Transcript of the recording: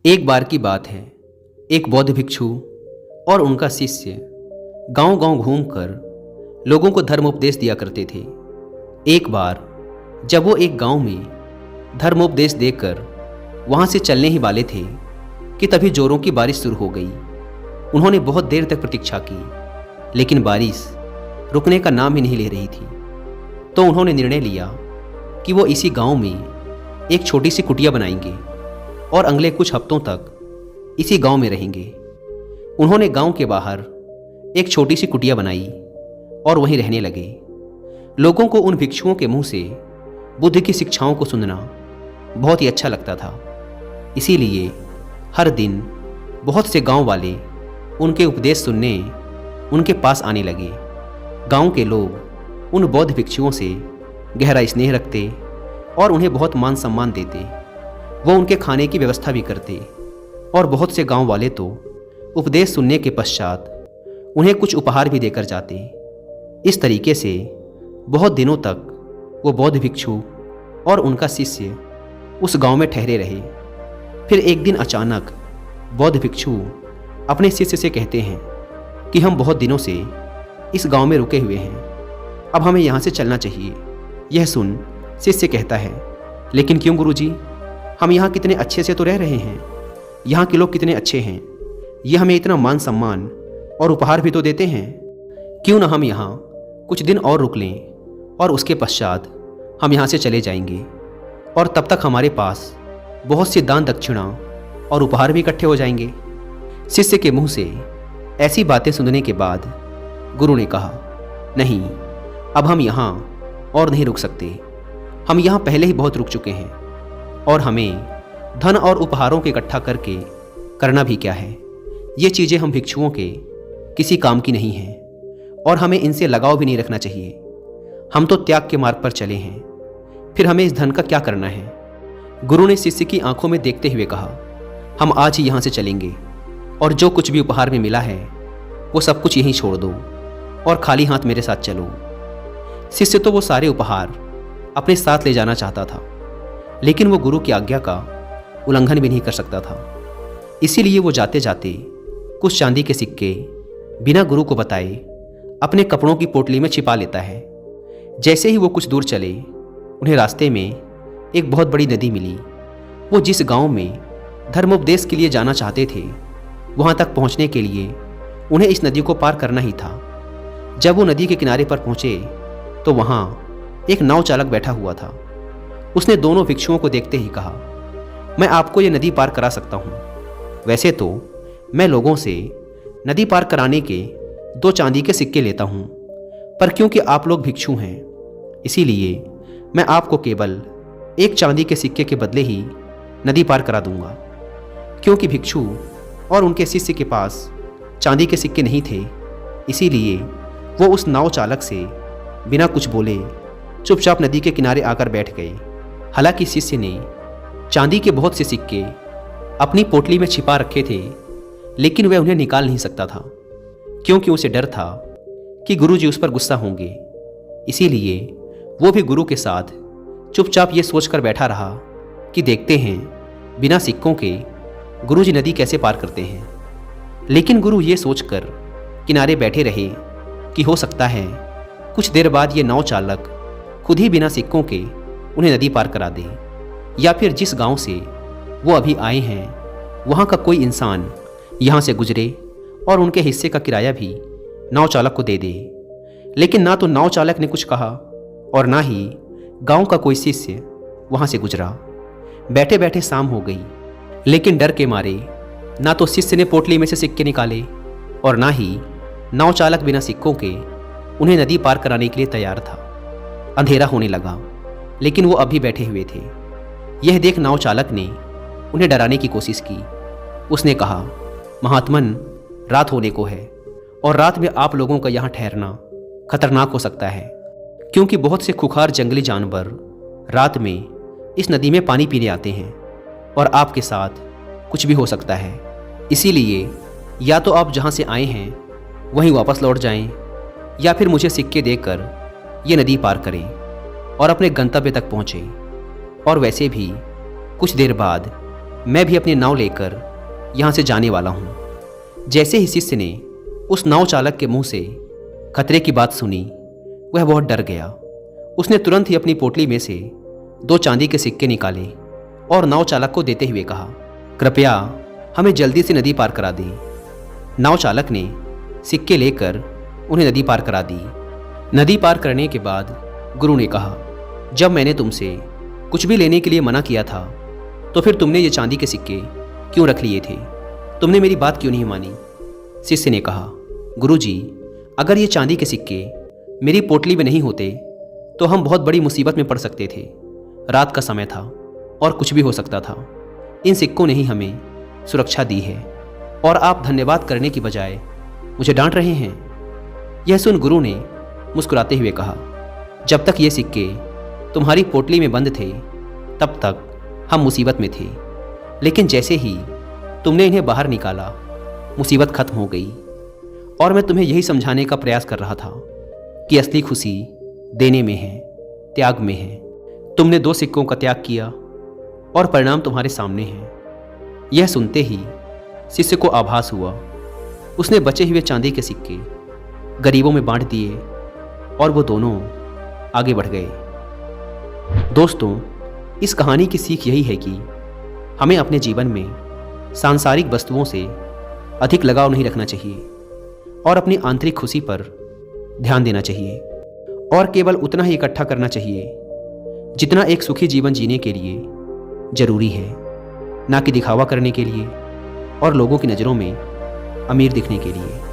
एक बार की बात है। एक बौद्ध भिक्षु और उनका शिष्य गांव-गांव घूमकर लोगों को धर्मोपदेश दिया करते थे। एक बार जब वो एक गांव में धर्मोपदेश देकर वहां से चलने ही वाले थे कि तभी जोरों की बारिश शुरू हो गई। उन्होंने बहुत देर तक प्रतीक्षा की, लेकिन बारिश रुकने का नाम ही नहीं ले रही थी। तो उन्होंने निर्णय लिया कि वो इसी गांव में एक छोटी सी कुटिया बनाएंगे और अगले कुछ हफ्तों तक इसी गांव में रहेंगे। उन्होंने गांव के बाहर एक छोटी सी कुटिया बनाई और वहीं रहने लगे। लोगों को उन भिक्षुओं के मुंह से बुद्ध की शिक्षाओं को सुनना बहुत ही अच्छा लगता था। इसीलिए हर दिन बहुत से गांव वाले उनके उपदेश सुनने उनके पास आने लगे। गांव के लोग उन बौद्ध भिक्षुओं से गहरा स्नेह रखते और उन्हें बहुत मान सम्मान देते। वो उनके खाने की व्यवस्था भी करते और बहुत से गांव वाले तो उपदेश सुनने के पश्चात उन्हें कुछ उपहार भी देकर जाते। इस तरीके से बहुत दिनों तक वो बौद्ध भिक्षु और उनका शिष्य उस गांव में ठहरे रहे। फिर एक दिन अचानक बौद्ध भिक्षु अपने शिष्य से कहते हैं कि हम बहुत दिनों से इस गांव में रुके हुए हैं, अब हमें यहाँ से चलना चाहिए। यह सुन शिष्य कहता है, लेकिन क्यों गुरुजी, हम यहाँ कितने अच्छे से तो रह रहे हैं, यहाँ के लोग कितने अच्छे हैं, ये हमें इतना मान सम्मान और उपहार भी तो देते हैं। क्यों ना हम यहाँ कुछ दिन और रुक लें और उसके पश्चात हम यहाँ से चले जाएंगे और तब तक हमारे पास बहुत सी दान दक्षिणा और उपहार भी इकट्ठे हो जाएंगे। शिष्य के मुंह से ऐसी बातें सुनने के बाद गुरु ने कहा, नहीं, अब हम यहाँ और नहीं रुक सकते। हम यहाँ पहले ही बहुत रुक चुके हैं और हमें धन और उपहारों के इकट्ठा करके करना भी क्या है। ये चीज़ें हम भिक्षुओं के किसी काम की नहीं हैं और हमें इनसे लगाव भी नहीं रखना चाहिए। हम तो त्याग के मार्ग पर चले हैं, फिर हमें इस धन का क्या करना है। गुरु ने शिष्य की आंखों में देखते हुए कहा, हम आज ही यहाँ से चलेंगे और जो कुछ भी उपहार में मिला है वो सब कुछ यहीं छोड़ दो और खाली हाथ मेरे साथ चलो। शिष्य तो वो सारे उपहार अपने साथ ले जाना चाहता था, लेकिन वो गुरु की आज्ञा का उल्लंघन भी नहीं कर सकता था। इसीलिए वो जाते जाते कुछ चांदी के सिक्के बिना गुरु को बताए अपने कपड़ों की पोटली में छिपा लेता है। जैसे ही वो कुछ दूर चले, उन्हें रास्ते में एक बहुत बड़ी नदी मिली। वो जिस गांव में धर्मोपदेश के लिए जाना चाहते थे, वहां तक पहुंचने के लिए उन्हें इस नदी को पार करना ही था। जब वो नदी के किनारे पर पहुंचे तो वहां एक नाव चालक बैठा हुआ था। उसने दोनों भिक्षुओं को देखते ही कहा, मैं आपको ये नदी पार करा सकता हूँ। वैसे तो मैं लोगों से नदी पार कराने के 2 चांदी के सिक्के लेता हूँ, पर क्योंकि आप लोग भिक्षु हैं, इसीलिए मैं आपको केवल 1 चांदी के सिक्के के बदले ही नदी पार करा दूंगा। क्योंकि भिक्षु और उनके शिष्य के पास चांदी के सिक्के नहीं थे, इसीलिए वो उस नाव चालक से बिना कुछ बोले चुपचाप नदी के किनारे आकर बैठ गए। हालांकि शिष्य ने चांदी के बहुत से सिक्के अपनी पोटली में छिपा रखे थे, लेकिन वह उन्हें निकाल नहीं सकता था, क्योंकि उसे डर था कि गुरुजी उस पर गुस्सा होंगे। इसीलिए वो भी गुरु के साथ चुपचाप ये सोचकर बैठा रहा कि देखते हैं बिना सिक्कों के गुरुजी नदी कैसे पार करते हैं। लेकिन गुरु ये सोचकर किनारे बैठे रहे कि हो सकता है कुछ देर बाद ये नाव चालक खुद ही बिना सिक्कों के उन्हें नदी पार करा दे, या फिर जिस गांव से वो अभी आए हैं वहां का कोई इंसान यहां से गुजरे और उनके हिस्से का किराया भी नाव चालक को दे दे। लेकिन ना तो नाव चालक ने कुछ कहा और ना ही गांव का कोई शिष्य वहां से गुजरा। बैठे बैठे शाम हो गई, लेकिन डर के मारे ना तो शिष्य ने पोटली में से सिक्के निकाले और ना ही नाव चालक बिना सिक्कों के उन्हें नदी पार कराने के लिए तैयार था। अंधेरा होने लगा, लेकिन वो अभी बैठे हुए थे। यह देख नाव चालक ने उन्हें डराने की कोशिश की। उसने कहा, महात्मन, रात होने को है और रात में आप लोगों का यहाँ ठहरना खतरनाक हो सकता है, क्योंकि बहुत से खुखार जंगली जानवर रात में इस नदी में पानी पीने आते हैं और आपके साथ कुछ भी हो सकता है। इसीलिए या तो आप जहाँ से आए हैं वहीं वापस लौट जाएं, या फिर मुझे सिक्के देकर ये नदी पार करें और अपने गंतव्य तक पहुँचें। और वैसे भी कुछ देर बाद मैं भी अपनी नाव लेकर यहाँ से जाने वाला हूँ। जैसे ही शिष्य ने उस नाव चालक के मुंह से खतरे की बात सुनी, वह बहुत डर गया। उसने तुरंत ही अपनी पोटली में से 2 चांदी के सिक्के निकाले और नाव चालक को देते हुए कहा, कृपया हमें जल्दी से नदी पार करा दें। नाव चालक ने सिक्के लेकर उन्हें नदी पार करा दी। नदी पार करने के बाद गुरु ने कहा, जब मैंने तुमसे कुछ भी लेने के लिए मना किया था तो फिर तुमने ये चांदी के सिक्के क्यों रख लिए थे? तुमने मेरी बात क्यों नहीं मानी? शिष्य ने कहा, गुरुजी, अगर ये चांदी के सिक्के मेरी पोटली में नहीं होते तो हम बहुत बड़ी मुसीबत में पड़ सकते थे। रात का समय था और कुछ भी हो सकता था। इन सिक्कों ने ही हमें सुरक्षा दी है और आप धन्यवाद करने की बजाय मुझे डांट रहे हैं। यह सुन गुरु ने मुस्कुराते हुए कहा, जब तक ये सिक्के तुम्हारी पोटली में बंद थे तब तक हम मुसीबत में थे, लेकिन जैसे ही तुमने इन्हें बाहर निकाला मुसीबत खत्म हो गई। और मैं तुम्हें यही समझाने का प्रयास कर रहा था कि असली खुशी देने में है, त्याग में है। तुमने 2 सिक्कों का त्याग किया और परिणाम तुम्हारे सामने है। यह सुनते ही शिष्य को आभास हुआ। उसने बचे हुए चांदी के सिक्के गरीबों में बांट दिए और वो दोनों आगे बढ़ गए। दोस्तों, इस कहानी की सीख यही है कि हमें अपने जीवन में सांसारिक वस्तुओं से अधिक लगाव नहीं रखना चाहिए और अपनी आंतरिक खुशी पर ध्यान देना चाहिए और केवल उतना ही इकट्ठा करना चाहिए जितना एक सुखी जीवन जीने के लिए जरूरी है, ना कि दिखावा करने के लिए और लोगों की नज़रों में अमीर दिखने के लिए।